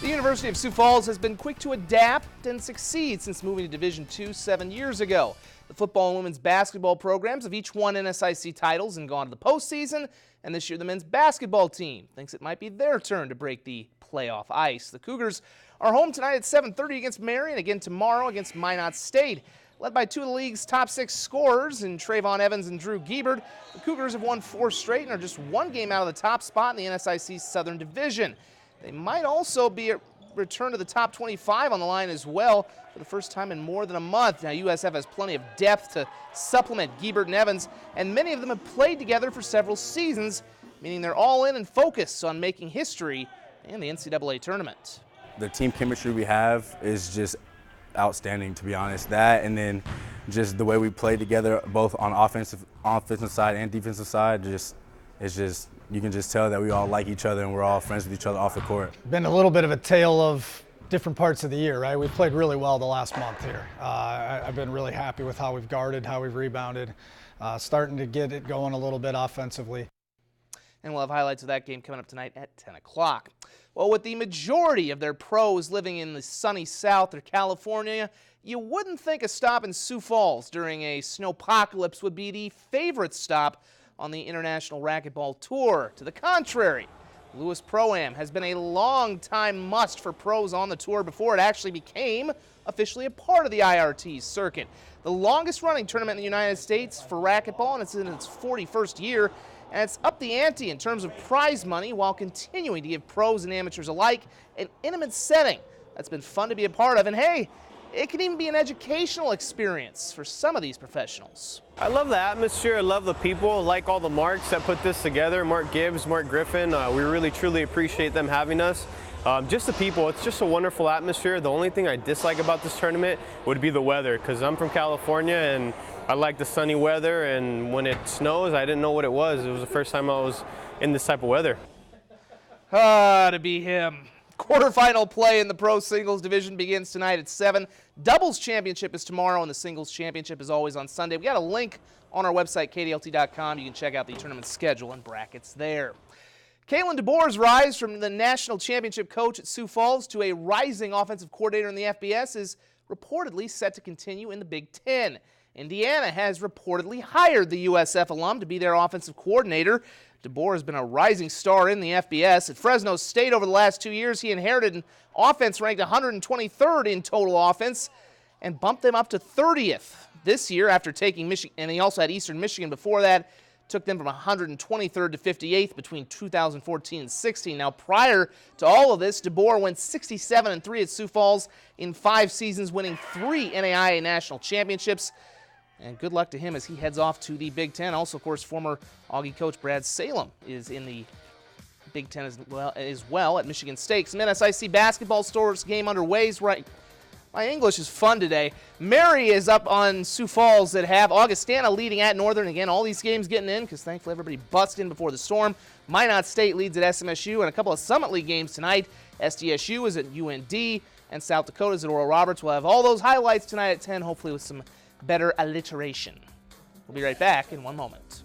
The University of Sioux Falls has been quick to adapt and succeed since moving to Division II 7 years ago. The football and women's basketball programs have each won NSIC titles and gone to the postseason, and this year the men's basketball team thinks it might be their turn to break the playoff ice. The Cougars are home tonight at 7:30 against Mary and again tomorrow against Minot State. Led by two of the league's top 6 scorers in Trayvon Evans and Drew Giebert, the Cougars have won 4 straight and are just one game out of the top spot in the NSIC's Southern Division. They might also be a return to the top 25 on the line as well for the first time in more than a month. Now, USF has plenty of depth to supplement Giebert and Evans, and many of them have played together for several seasons, meaning they're all in and focused on making history in the NCAA tournament. The team chemistry we have is just outstanding, to be honest. That and then just the way we play together, both on offensive side and defensive side, you can just tell that we all like each other and we're all friends with each other off the court. Been a little bit of a tale of different parts of the year, right? We've played really well the last month here. I've been really happy with how we've guarded, how we've rebounded, starting to get it going a little bit offensively. And we'll have highlights of that game coming up tonight at 10 o'clock. Well, with the majority of their pros living in the sunny South or California, you wouldn't think a stop in Sioux Falls during a snowpocalypse would be the favorite stop on the International Racquetball Tour. To the contrary, Lewis Pro-Am has been a long-time must for pros on the tour before it actually became officially a part of the IRT circuit. The longest-running tournament in the United States for racquetball, and it's in its 41st year, and it's up the ante in terms of prize money while continuing to give pros and amateurs alike an intimate setting that's been fun to be a part of. And hey, it can even be an educational experience for some of these professionals. I love the atmosphere, I love the people, I like all the marks that put this together. Mark Gibbs, Mark Griffin, we really truly appreciate them having us. Just the people, it's just a wonderful atmosphere. The only thing I dislike about this tournament would be the weather, because I'm from California and I like the sunny weather, and when it snows, I didn't know what it was. It was the first time I was in this type of weather. To be him. Quarterfinal play in the pro singles division begins tonight at 7. Doubles championship is tomorrow, and the singles championship is always on Sunday. We got a link on our website, kdlt.com. You can check out the tournament schedule and brackets there. Caitlin DeBoer's rise from the national championship coach at Sioux Falls to a rising offensive coordinator in the FBS is reportedly set to continue in the Big Ten. Indiana has reportedly hired the USF alum to be their offensive coordinator. DeBoer has been a rising star in the FBS. At Fresno State over the last 2 years, he inherited an offense ranked 123rd in total offense and bumped them up to 30th this year after taking Michigan, and he also had Eastern Michigan before that. Took them from 123rd to 58th between 2014 and 16. Now, prior to all of this, DeBoer went 67-3 at Sioux Falls in 5 seasons, winning 3 NAIA national championships. And good luck to him as he heads off to the Big Ten. Also, of course, former Augie coach Brad Salem is in the Big Ten as well at Michigan State. Some NSIC basketball stores game underway. Right. My English is fun today. Mary is up on Sioux Falls at half. Augustana leading at Northern. Again, all these games getting in because thankfully everybody busted in before the storm. Minot State leads at SMSU, and a couple of Summit League games tonight. SDSU is at UND, and South Dakota's at Oral Roberts. We'll have all those highlights tonight at 10, hopefully with some better alliteration. We'll be right back in one moment.